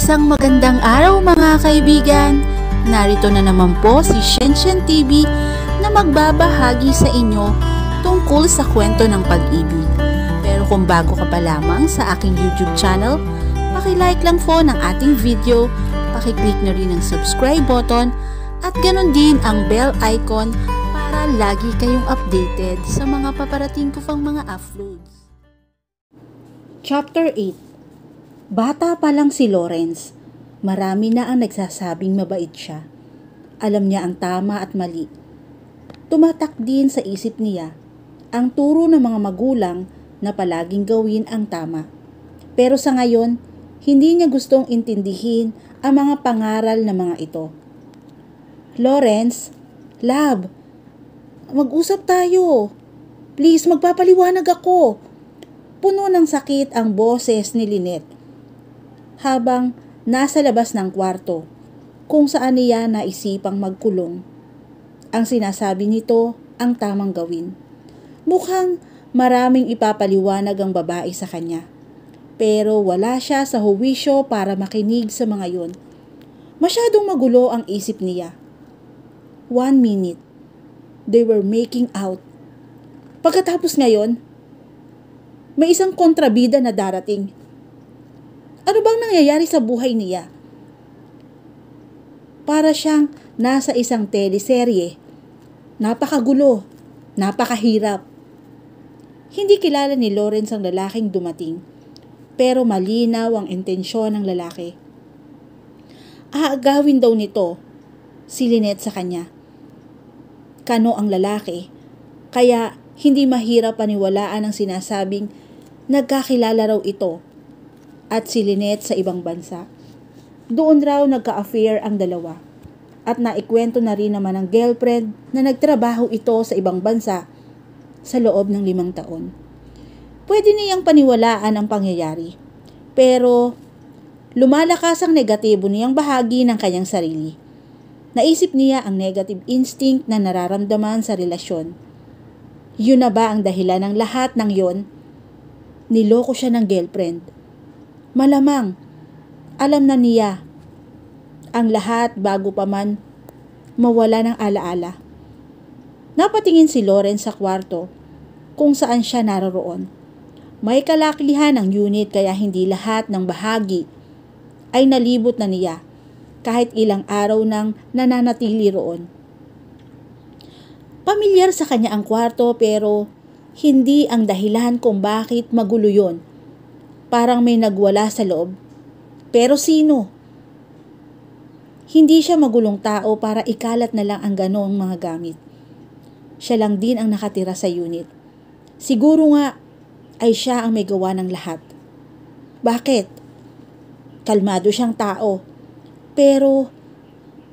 Isang magandang araw mga kaibigan! Narito na naman po si Shenshen TV na magbabahagi sa inyo tungkol sa kwento ng pag-ibig. Pero kung bago ka pa lamang sa aking YouTube channel, paki-like lang po ng ating video, paki-click na rin ang subscribe button at ganon din ang bell icon para lagi kayong updated sa mga paparating ko pang mga uploads. Chapter 8. Bata pa lang si Lawrence, marami na ang nagsasabing mabait siya. Alam niya ang tama at mali. Tumatak din sa isip niya ang turo ng mga magulang na palaging gawin ang tama. Pero sa ngayon, hindi niya gustong intindihin ang mga pangaral ng mga ito. Lawrence, love, mag-usap tayo. Please, magpapaliwanag ako. Puno ng sakit ang boses ni Lynette habang nasa labas ng kwarto kung saan niya naisipang magkulong. Ang sinasabi nito ang tamang gawin. Mukhang maraming ipapaliwanag ang babae sa kanya, pero wala siya sa huwisyo para makinig sa mga yon. Masyadong magulo ang isip niya. 1 minute, they were making out. Pagkatapos ngayon, may isang kontrabida na darating. Ano bang nangyayari sa buhay niya? Para siyang nasa isang teleserye. Napakagulo, napakahirap. Hindi kilala ni Lawrence ang lalaking dumating, pero malinaw ang intensyon ng lalaki. Aagawin daw nito si Lynette sa kanya. Kano ang lalaki, kaya hindi mahirap paniwalaan ang sinasabing nagkakilala raw ito at si Lynette sa ibang bansa. Doon raw nagka-affair ang dalawa at naikwento na rin naman ng girlfriend na nagtrabaho ito sa ibang bansa sa loob ng 5 taon. Pwede niyang paniwalaan ang pangyayari, pero lumalakas ang negatibo niyang bahagi ng kanyang sarili. Naisip niya ang negative instinct na nararamdaman sa relasyon. Yun na ba ang dahilan ng lahat ng yon? Niloko siya ng girlfriend. Malamang, alam na niya ang lahat bago pa man mawala ng alaala. Napatingin si Lawrence sa kwarto kung saan siya naroroon. May kalaklihan ang unit kaya hindi lahat ng bahagi ay nalibot na niya kahit ilang araw nang nananatili roon. Pamilyar sa kanya ang kwarto pero hindi ang dahilan kung bakit magulo yun. Parang may nagwala sa loob. Pero sino? Hindi siya magulong tao para ikalat na lang ang ganong mga gamit. Siya lang din ang nakatira sa unit. Siguro nga ay siya ang may gawa ng lahat. Bakit? Kalmado siyang tao. Pero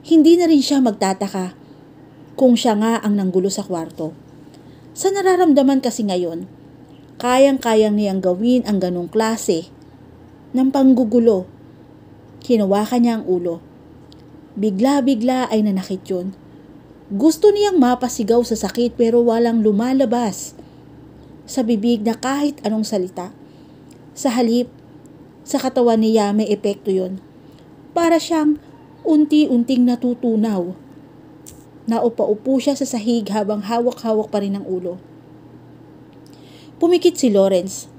hindi na rin siya magtataka kung siya nga ang nanggulo sa kwarto. Sa nararamdaman kasi ngayon, kayang-kayang niyang gawin ang ganong klase ng panggugulo. Hinawakan niya ang ulo. Bigla-bigla ay nanakit yun. Gusto niyang mapasigaw sa sakit pero walang lumalabas sa bibig na kahit anong salita. Sa halip, sa katawan niya may epekto yun. Para siyang unti-unting natutunaw. Naupa-upo siya sa sahig habang hawak-hawak pa rin ang ulo. Pumikit si Lawrence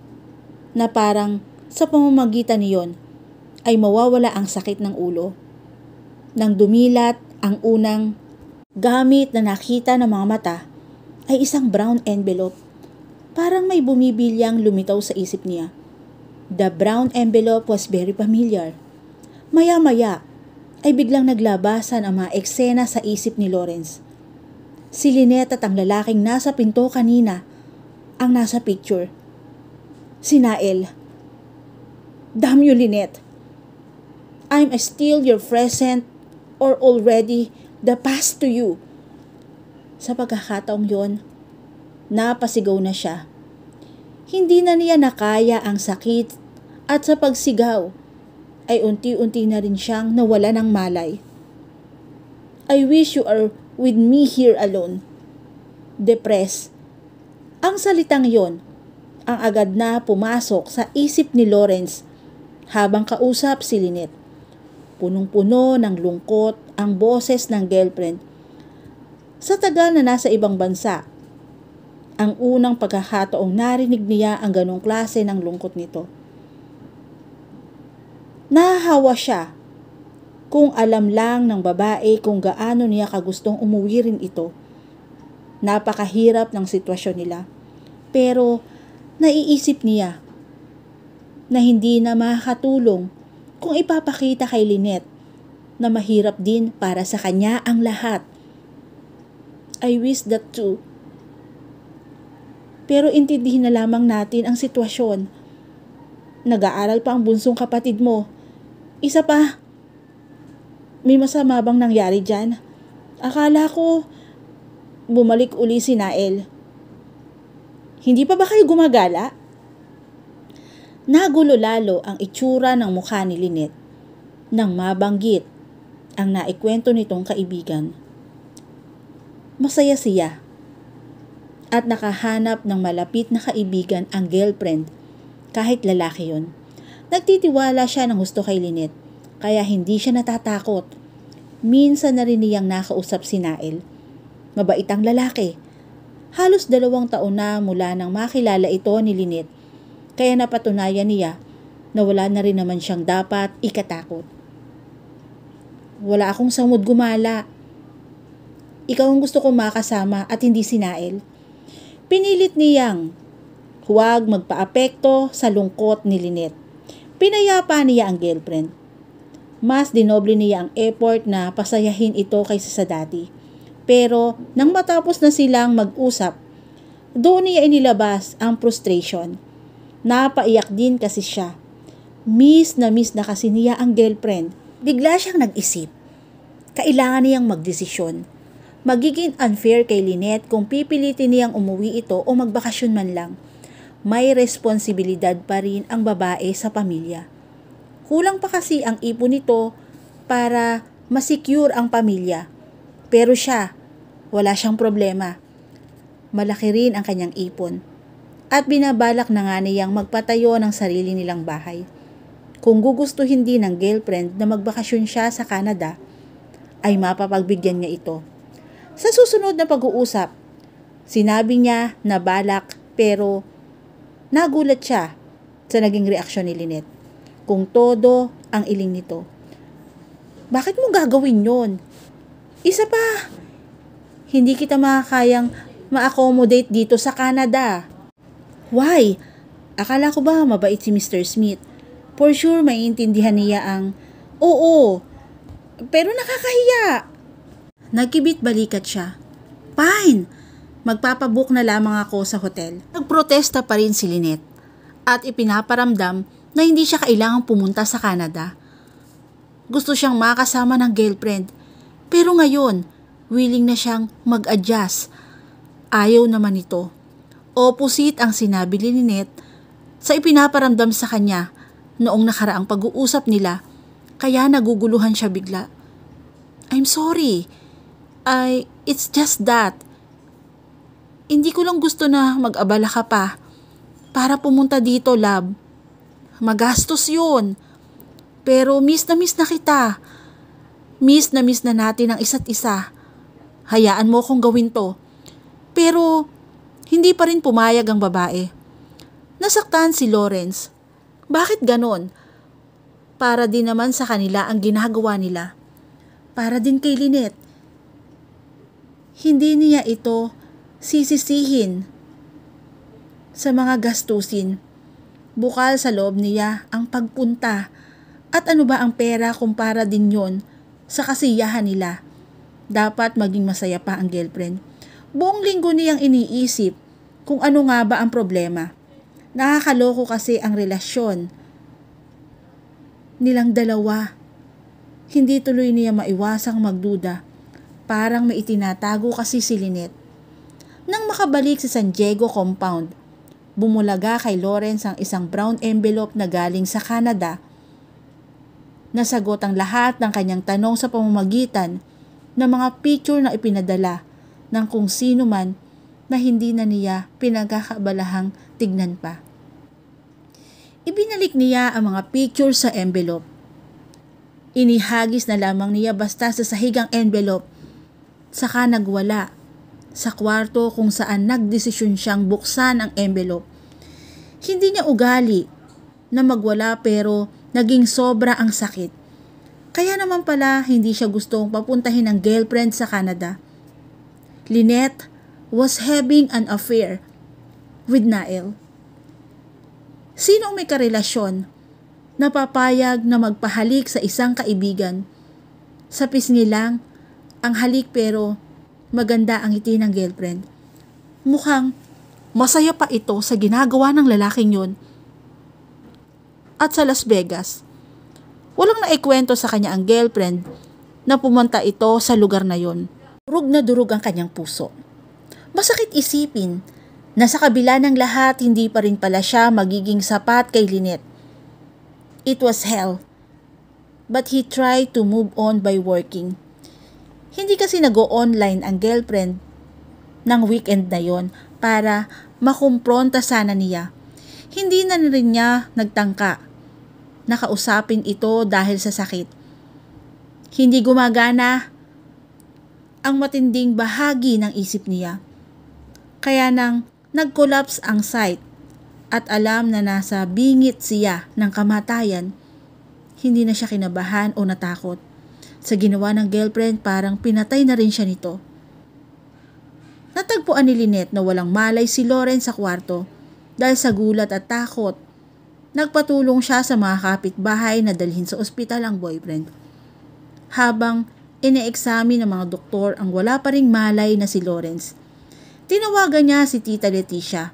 na parang sa pamamagitan niyon ay mawawala ang sakit ng ulo. Nang dumilat ang unang gamit na nakita ng mga mata ay isang brown envelope. Parang may bumibilyang lumitaw sa isip niya. The brown envelope was very familiar. Maya-maya ay biglang naglabasan ang mga eksena sa isip ni Lawrence. Si Lynette at ang lalaking nasa pinto kanina ang nasa picture. Si Nael. Damn you, Lynette. I'm still your present or already the past to you. Sa pagkakataong yon, napasigaw na siya. Hindi na niya nakaya ang sakit at sa pagsigaw ay unti-unti na rin siyang nawala ng malay. I wish you are with me here alone. Depressed. Ang salitang yon ang agad na pumasok sa isip ni Lawrence habang kausap si Lynette. Punong-puno ng lungkot ang boses ng girlfriend. Sa tagal na nasa ibang bansa, ang unang pagkakataong narinig niya ang ganong klase ng lungkot nito. Nahahawa siya kung alam lang ng babae kung gaano niya kagustong umuwi rin ito. Napakahirap ng sitwasyon nila. Pero naiisip niya na hindi na makakatulong kung ipapakita kay Lynette na mahirap din para sa kanya ang lahat. I wish that too. Pero intindihin na lamang natin ang sitwasyon. Nag-aaral pa ang bunsong kapatid mo. Isa pa, may masama bang nangyari dyan? Akala ko bumalik uli si Nael. Hindi pa ba kayo gumagala? Nagulo lalo ang itsura ng mukha ni Lynette nang mabanggit ang naikwento nitong kaibigan. Masaya siya at nakahanap ng malapit na kaibigan ang girlfriend kahit lalaki yon. Nagtitiwala siya ng gusto kay Lynette kaya hindi siya natatakot. Minsan na rin niyang nakausap si Nael. Mabait ang lalaki. Halos 2 taon na mula nang makilala ito ni Lynette kaya napatunayan niya na wala na rin naman siyang dapat ikatakot. Wala akong samud gumala. Ikaw ang gusto kong makasama at hindi si Nael. Pinilit niyang huwag magpaapekto sa lungkot ni Lynette. Pinayapa niya ang girlfriend. Mas dinoble niya ang effort na pasayahin ito kaysa sa dati. Pero nang matapos na silang mag-usap, doon niya inilabas ang frustration. Napaiyak din kasi siya. Miss na kasi niya ang girlfriend. Bigla siyang nag-isip. Kailangan niyang magdesisyon. Magiging unfair kay Lynette kung pipilitin niyang umuwi ito o magbakasyon man lang. May responsibilidad pa rin ang babae sa pamilya. Kulang pa kasi ang ipon nito para masecure ang pamilya. Pero siya, wala siyang problema. Malaki rin ang kanyang ipon. At binabalak na nga niyang magpatayo ng sarili nilang bahay. Kung gugustuhin din ng girlfriend na magbakasyon siya sa Canada, ay mapapagbigyan niya ito. Sa susunod na pag-uusap, sinabi niya na balak pero nagulat siya sa naging reaksyon ni Lynette. Kung todo ang iling nito. Bakit mo gagawin yon? Isa pa, hindi kita makakayang ma-accommodate dito sa Canada. Why? Akala ko ba mabait si Mr. Smith? For sure, maiintindihan niya ang, oo, pero nakakahiya. Nagkibit balikat siya. Fine, magpapabook na lamang ako sa hotel. Nagprotesta pa rin si Lynette at ipinaparamdam na hindi siya kailangang pumunta sa Canada. Gusto siyang makasama ng girlfriend, pero ngayon, willing na siyang mag-adjust. Ayaw naman ito. Opposite ang sinabi ni Lynette sa ipinaparamdam sa kanya noong nakaraang pag-uusap nila, kaya naguguluhan siya bigla. I'm sorry. It's just that. Hindi ko lang gusto na mag-abala ka pa para pumunta dito, love. Magastos yun. Pero miss na kita. Miss na natin ang isa't isa. Hayaan mo kong gawin to. Pero hindi pa rin pumayag ang babae. Nasaktan si Lawrence. Bakit ganon? Para din naman sa kanila ang ginagawa nila. Para din kay Lynette. Hindi niya ito sisisihin sa mga gastusin. Bukal sa loob niya ang pagpunta. At ano ba ang pera kumpara din yon sa kasiyahan nila? Dapat maging masaya pa ang girlfriend. Buong linggo niyang iniisip kung ano nga ba ang problema. Nakakaloko kasi ang relasyon nilang dalawa. Hindi tuloy niya maiwasang magduda. Parang may itinatago kasi si Lynette. Nang makabalik sa San Diego compound, bumulaga kay Lawrence ang isang brown envelope na galing sa Canada. Nasagot ang lahat ng kanyang tanong sa pamamagitan ng mga picture na ipinadala ng kung sino man na hindi na niya pinagkakabalahang tignan pa. Ibinalik niya ang mga picture sa envelope. Inihagis na lamang niya basta sa sahigang envelope. Saka nagwala sa kwarto kung saan nagdesisyon siyang buksan ang envelope. Hindi niya ugali na magwala pero naging sobra ang sakit. Kaya naman pala hindi siya gustong papuntahin ng girlfriend sa Canada. Lynette was having an affair with Nael. Sino may karelasyon na papayag na magpahalik sa isang kaibigan? Sa pisngi lang ang halik pero maganda ang ngiti ng girlfriend. Mukhang masaya pa ito sa ginagawa ng lalaking yun. At sa Las Vegas, walang naikwento sa kanya ang girlfriend na pumunta ito sa lugar na yon. Durog na durog ang kanyang puso. Masakit isipin na sa kabila ng lahat, hindi pa rin pala siya magiging sapat kay Lynette. It was hell. But he tried to move on by working. Hindi kasi nag-o-online ang girlfriend ng weekend na yon para makumpronta sana niya. Hindi na rin niya nagtangka nakausapin ito dahil sa sakit. Hindi gumagana ang matinding bahagi ng isip niya. Kaya nang nag-collapse ang site at alam na nasa bingit siya ng kamatayan, hindi na siya kinabahan o natakot. Sa ginawa ng girlfriend, parang pinatay na rin siya nito. Natagpuan ni Lynette na walang malay si Lawrence sa kwarto. Dahil sa gulat at takot, nagpatulong siya sa mga kapitbahay na dalhin sa ospital ang boyfriend. Habang ine-examine ng mga doktor ang wala pa ring malay na si Lawrence, tinawagan niya si Tita Leticia.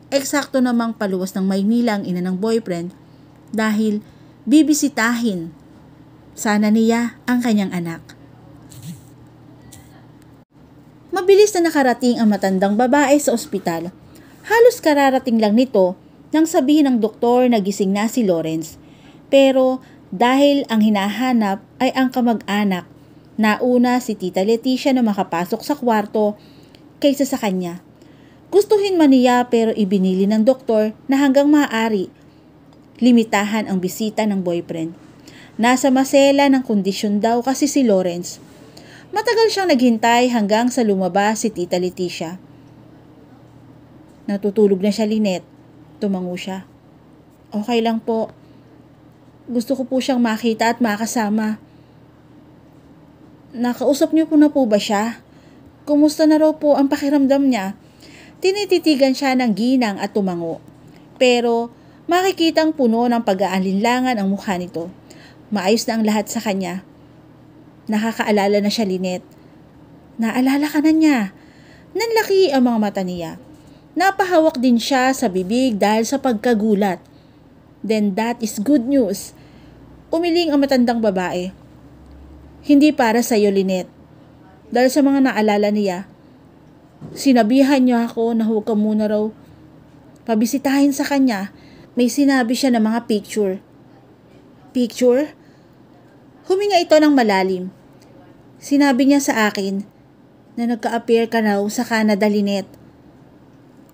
Eksakto namang paluwas ng Maynila ang ina ng boyfriend dahil bibisitahin sana niya ang kanyang anak. Mabilis na nakarating ang matandang babae sa ospital. Halos kararating lang nito nang sabihin ng doktor na gising na si Lawrence. Pero dahil ang hinahanap ay ang kamag-anak, nauna si Tita Leticia na makapasok sa kwarto kaysa sa kanya. Gustuhin man niya pero ibinili ng doktor na hanggang maaari limitahan ang bisita ng boyfriend. Nasa masela ng kondisyon daw kasi si Lawrence. Matagal siyang naghintay hanggang sa lumabas si Tita Leticia. Natutulog na siya, Lynette. Tumango siya. Okay lang po. Gusto ko po siyang makita at makasama. Nakausap niyo po na po ba siya? Kumusta na raw po ang pakiramdam niya? Tinititigan siya ng ginang at tumango. Pero makikitang puno ng pag-aalinlangan ang mukha nito. Maayos na ang lahat sa kanya. Nakakaalala na siya, Lynette. Naalala ka na niya. Nanlaki ang mga mata niya. Napahawak din siya sa bibig dahil sa pagkagulat. Then that is good news. Umiling ang matandang babae. Hindi para sa iyo, Lynette. Dahil sa mga naalala niya, sinabihan niya ako na huwag ka muna raw pabisitahin sa kanya. May sinabi siya ng mga picture. Picture? Huminga ito ng malalim. Sinabi niya sa akin na nagka-appear ka raw sa Canada, Lynette.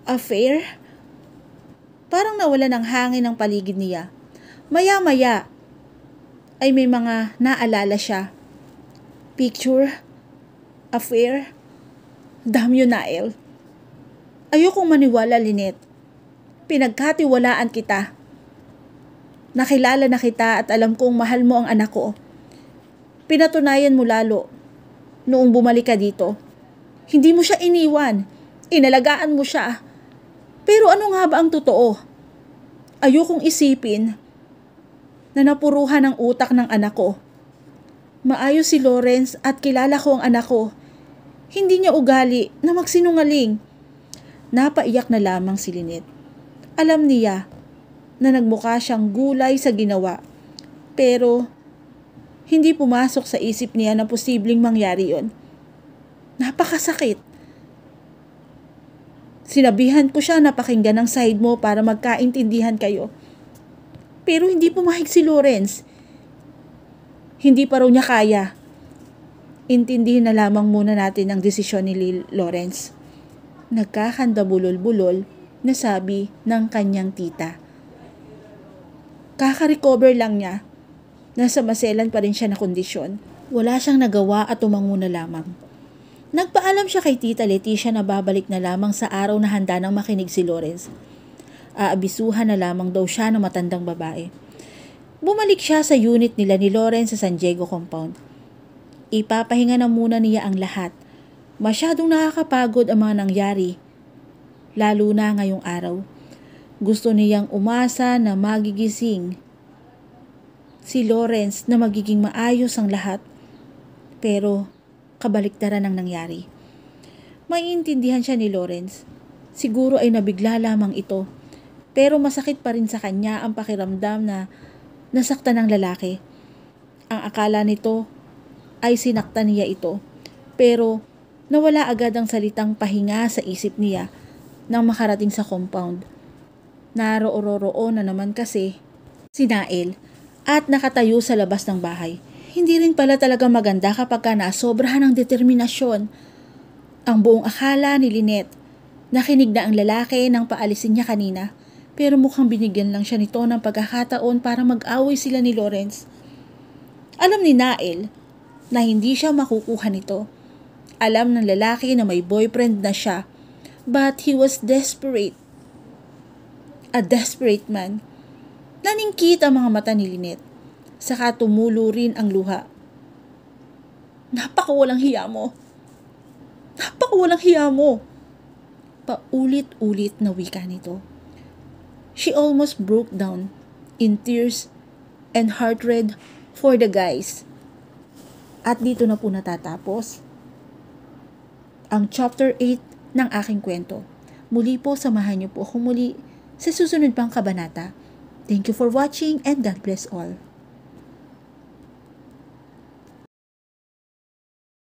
Affair? Parang nawala ng hangin ang paligid niya. Maya-maya ay may mga naalala siya. Picture? Affair? Damn you, Nael. Ayokong maniwala, Lynette. Pinagkatiwalaan kita. Nakilala na kita at alam kong mahal mo ang anak ko. Pinatunayan mo lalo noong bumalik ka dito. Hindi mo siya iniwan. Inalagaan mo siya. Pero ano nga ba ang totoo? Ayokong isipin na napuruhan ang utak ng anak ko. Maayos si Lawrence at kilala ko ang anak ko. Hindi niya ugali na magsinungaling. Napaiyak na lamang si Lynette. Alam niya na nagmukha siyang gulay sa ginawa. Pero hindi pumasok sa isip niya na posibleng mangyari yon. Napakasakit. Sinabihan ko siya na pakinggan ang side mo para magkaintindihan kayo. Pero hindi pumayag si Lawrence. Hindi pa raw niya kaya. Intindihin na lamang muna natin ang desisyon ni Lawrence. Nagkakanda bulol-bulol na sabi ng kanyang tita. Kaka-recover lang niya. Nasa maselan pa rin siya na kondisyon. Wala siyang nagawa at tumango na lamang. Nagpaalam siya kay Tita Leticia na babalik na lamang sa araw na handa nang makinig si Lawrence. Aabisuhan na lamang daw siya ng matandang babae. Bumalik siya sa unit nila ni Lawrence sa San Diego compound. Ipapahinga na muna niya ang lahat. Masyadong nakakapagod ang mga nangyari, lalo na ngayong araw. Gusto niyang umasa na magigising si Lawrence na magiging maayos ang lahat. Pero kabaliktaran ang nangyari. Maiintindihan siya ni Lawrence. Siguro ay nabigla lamang ito. Pero masakit pa rin sa kanya ang pakiramdam na nasaktan ng lalaki. Ang akala nito ay sinaktan niya ito. Pero nawala agad ang salitang pahinga sa isip niya nang makarating sa compound. Naroon na naman kasi si Nael at nakatayo sa labas ng bahay. Hindi rin pala talaga maganda kapag nasobrahan ng determinasyon. Ang buong akala ni Lynette, nakinig na ang lalaki nang paalisin niya kanina, pero mukhang binigyan lang siya nito ng pagkakataon para mag-away sila ni Lawrence. Alam ni Nael na hindi siya makukuha nito. Alam ng lalaki na may boyfriend na siya, but he was desperate. A desperate man. Naningkit ang mga mata ni Lynette. Saka tumulo rin ang luha. Napakawalang hiya mo. Napakawalang hiya mo. Paulit-ulit na wika nito. She almost broke down in tears and heart-red for the guys. At dito na po natatapos ang chapter 8 ng aking kwento. Muli po, samahan niyo po ako muli sa susunod pang kabanata. Thank you for watching and God bless all.